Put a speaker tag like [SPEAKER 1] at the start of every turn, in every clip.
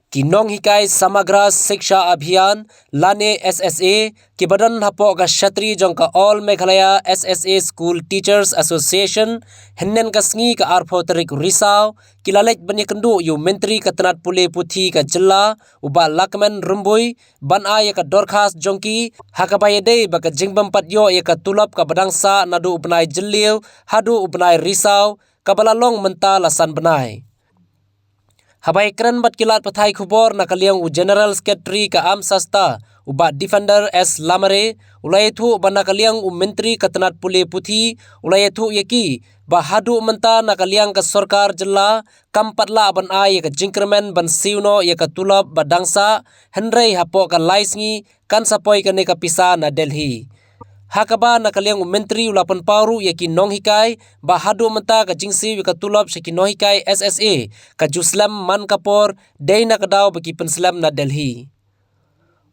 [SPEAKER 1] Kinong hikai samagra shiksha abhiyan lane SSA ki badan hapo ka Shatri jongka All Meghalaya SSA School Teachers Association hennen ka sngi ka arpho tarik risau kilalek bani kendu yu menteri ka tanat pule puthi ka jilla uba lakmen rumbui ban a ya ka dorkhas jongki hakabaye dei baka jingbam patyo ya ka tulap ka badangsa nadu ubnai jilliu hadu ubnai risau ka balalong menta lasan benai. Habai keren bat kilat pathai khubor nakaliang u General Secretary ka am sasta uba Defender S Lamare ulayethu ba nakaliang u Menteri Katanat Pule Puthi ulayethu yaki ba hadu menta nakaliang ka Sarkar jilla kampatla ban ai ka jingkermen ban siuno ya ka tulab badangsa henrei hapo ka laisngi kan sapoi ka ne ka pisa na Delhi. Hakaba nakaliang menteri ulapan paru yaki nong hikai ba hadu menta ka jingsi ka tulab shaki nong hikai SSA ka Juslam man kapor dei na kadaw baki penslam na Delhi.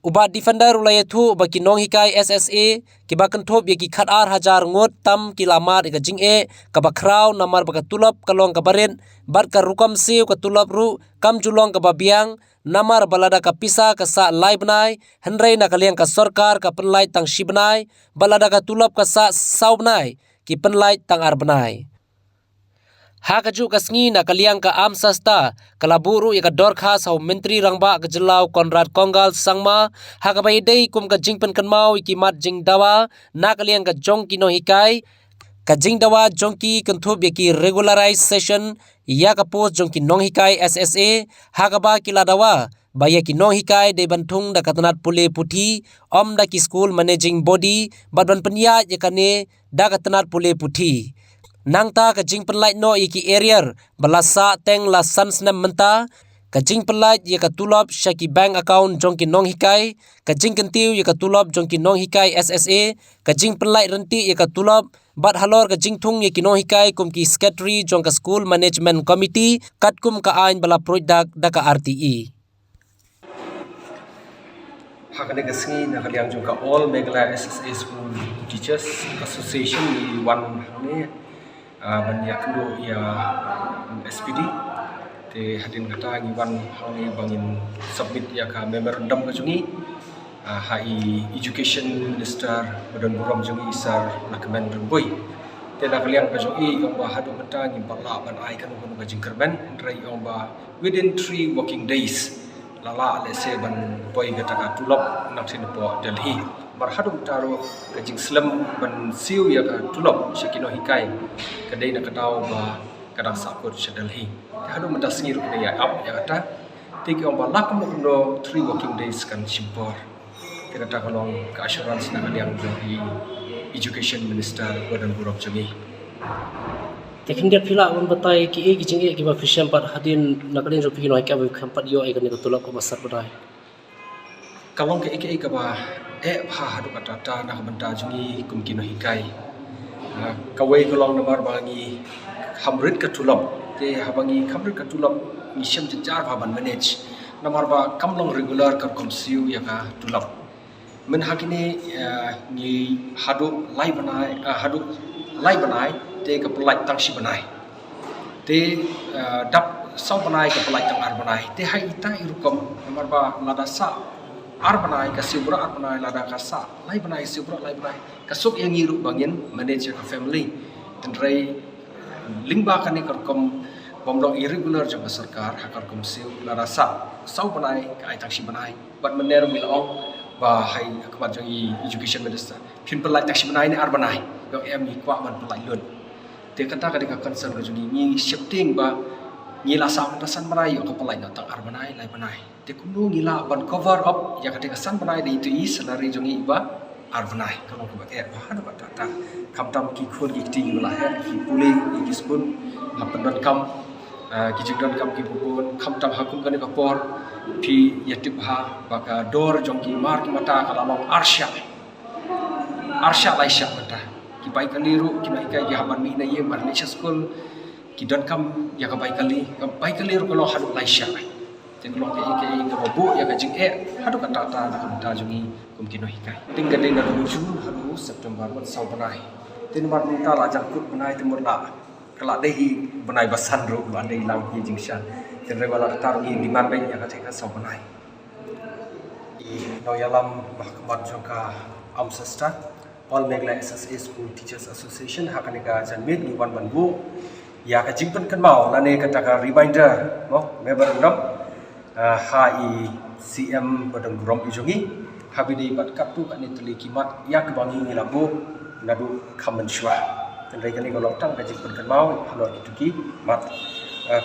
[SPEAKER 1] Uba Defender ulayethu baki nong hikai SSA ki bakan thop yaki khatar hajar ngot tam kilamat ka jinge ka bakraw namar baka tulab kalong ka barin bat ka rukam siu ka tulab ru kam julong ka babiang namar balada ka pisa ka sa laibnai henrei na kaliang ka sarkar ka penlai tang shibnai balada ka tulap ka sa saubnai ki penlai tang arbnai. Hakaju ka sngi na kaliang ka am sasta kalaburu ya ka dorkhas hau menteri rangba ka jelau Konrad Konggal sangma hakabai dei kum ka jingpen kanmau iki mat jing dawa na kaliang ka jong kino hikai kajing dawa jongki kenthub yaki regularization ya ka post jongki nong hikai SSA hakaba kila dawa baya ki nong hikai de bantung da katanat pule puthi om da ki school managing body badban penya yakane da katanat pule puthi nangta kajing penlait no yaki area balasa teng la sansnam menta kajing penlait ya ka tulab shaki bank account jongki nong hikai kajing kentiu ya ka tulab jongki nong hikai SSA kajing penlait renti ya ka tulab bat halor ka jingthung ye kino hikai kum ki secretary jong ka school management committee kat kum ka ain bala product da ka RTE
[SPEAKER 2] hakane ka sngi na kaliang jong ka All Meghalaya SSA School Teachers Association ni one ne ban ya kendo ya SPD te hadin kata ngi one hauni bangin submit ya ka memorandum ka jungi hai education minister badan buram jungi isar nakmen rumbui te nak liang ka jungi ong ba hadu mata ngi pala ban ai kan ko ka jingkerben rai ong ba within 3 working days lala le se ban poi ga taka tulop nak sin po Delhi mar hadu taro ka jing slam ban siu ya ka tulop shakino hikai ka dei na ka taw ba kadang sakut sa Delhi hadu mata singi ru ya up ya kata te ki ong ba lak mo no 3 working days kan simpor kata kalong ke assurance na kaliang jadi education minister badan buruk jami
[SPEAKER 1] tekin dia pila on batai ki jinge ki ba fisham par hadin nakalin ro pino ka ba kampat yo ai kan ko tulak ko basar badai
[SPEAKER 2] kalong ke ka ba hadu kata ta na benta jungi kum kino hikai kawai kalong namar bangi hamrit ka tulap te habangi hamrit ka tulap ngisam jajar ban manage namar ba kamlong regular ka komsiu ya ka tulap men hakini ni hadu lai banai te ka pelai tang si banai te dap sau banai ka pelai tang ar banai te hai ita irukom nomor ba lada sa ar banai ka sibra ar banai lada ka sa lai banai sibra lai banai ka sok yang iru bangin manage ka family ten rai lingba kan ni kom bomdong irregular jong sarkar hakar kom siu lada sa sau banai ka ai tang si banai bat mener milong ba hai akbat jangi education minister phin pelai taksi banai ni ar banai go em ni kwa ban pelai lun te kata ka deka concern jangi ni shifting ba ni la sa ta san banai yo ka pelai na tang ar banai lai banai te kunu ni la ban cover up ya ka deka san banai de itu is salary jangi ba ar banai ka ko ba ba hanu ba ta kam tam ki khon ki ti la he ki pule ki spoon hapan dot kam ki jingdon kam ki bubun kam tam hakum kan ka por pi yatib ha baka dor jongki mar ki mata kala long arsya laisha mata ki bai kaliru ki bai kai haban mi na ye mar ni school ki don kam ya ka bai kaliru kalau hadu laisha te kalau ke ka bobo ya ka jing hadu ka ta na ka jungi kum ki no hikai ting ka ding na Jun hadu September mat sau banai tin mar minta la jakut banai timur la kala dehi banai basan ro la dei lang ki jing shan tenre wala targi demand bay yang kata sabanai noyalam mahkamah jangka amsasta All Meghalaya SSA School Teachers Association hakanega janmit ni wan banbu ya ka jingpen kan mau lane kata ka reminder mo member ndam HI CM badam rom ijongi habidi bat kaptu kan itli kimat ya kebangi ngilabu nadu kamen shwa tenre kani golong tang ka jingpen kan mau halor ituki mat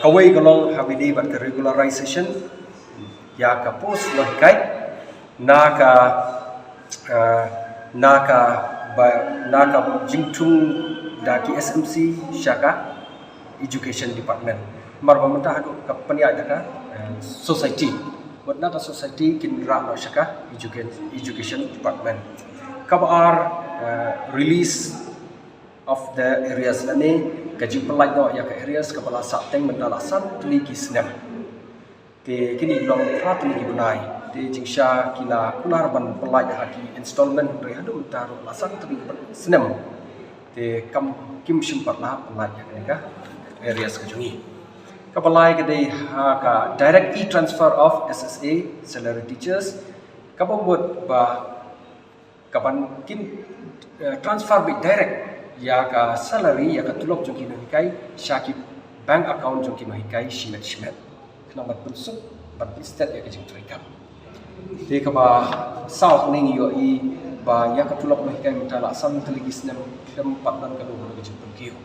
[SPEAKER 2] kawai golong habidi bat ka regularization ya ka post lohikai naka jingtung daki SMC Shaka Education Department marba mentah hadu ka pania daka society buat naka society kinra no Shaka Education Department kabar release of the areas lane kajing pelai no ya ka areas kapala sateng mentalasan tuli kisnem ke kini long prat ni bunai di jingsha kila kular ban pelai haki installment re hadu taru lasan tri senem te kam kim simpat la pelai ka areas ka jungi ka pelai ka dei ha ka direct transfer of SSA salary teachers ka pembut ba kapan kin transfer bi direct ya ka salary ya ka tulok jungi kai syakib bank account jungi mahikai shimet nama pensuk bat istat ya ka jing trikam te kaba south ning yo I ba ya ka tulok mahikai mitala sam teligis nem tempat dan ka do ka jing penkiu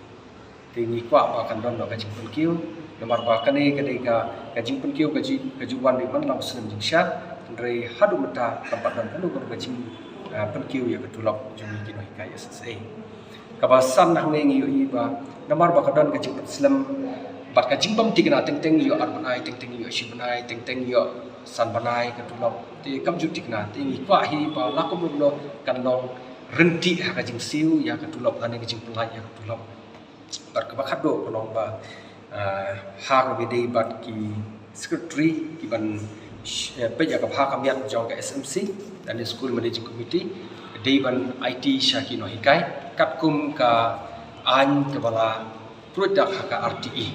[SPEAKER 2] te ni kwa ba kan don ka jing penkiu nomor ba kane ka de ka jing penkiu ka juwan di man lang sem jing shat re hadu mata tempat dan ka do ka jing penkiu ya ka tulok jing ki mahikai SSA kaba sam nang ning yo I ba nomor ba ka don ka jing Islam bat ka jing bam tigna teng yo arbanai teng yo shibanai teng yo san banai ka tulok te kam ju tikna te ni kwa hi ba lakom lo kan long renti ha ka jing siu ya ka tulok ane ka jing pelai ya ka tulok bat ka bakhat do ko long ba ha ka bidei bat ki secretary ki ban pe ya ka ha kam ya jong ka SMC dan school managing committee dei ban IT Shaki no hikai kat kum ka an ka bala produk ha ka RTE